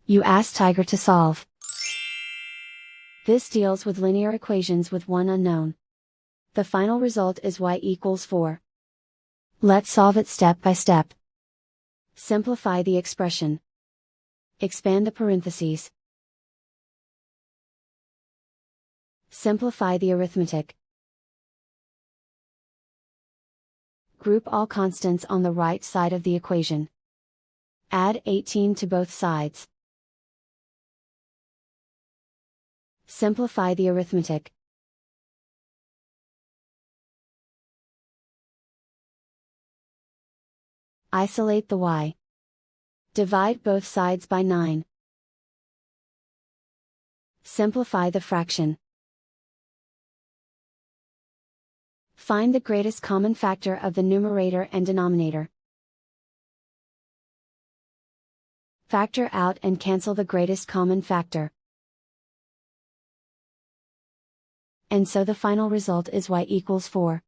You ask Tiger to solve. This deals with linear equations with one unknown. The final result is y equals 4. Let's solve it step by step. Simplify the expression. Expand the parentheses. Simplify the arithmetic. Group all constants on the right side of the equation. Add 18 to both sides. Simplify the arithmetic. Isolate the y. Divide both sides by 9. Simplify the fraction. Find the greatest common factor of the numerator and denominator. Factor out and cancel the greatest common factor. And so the final result is y equals 4.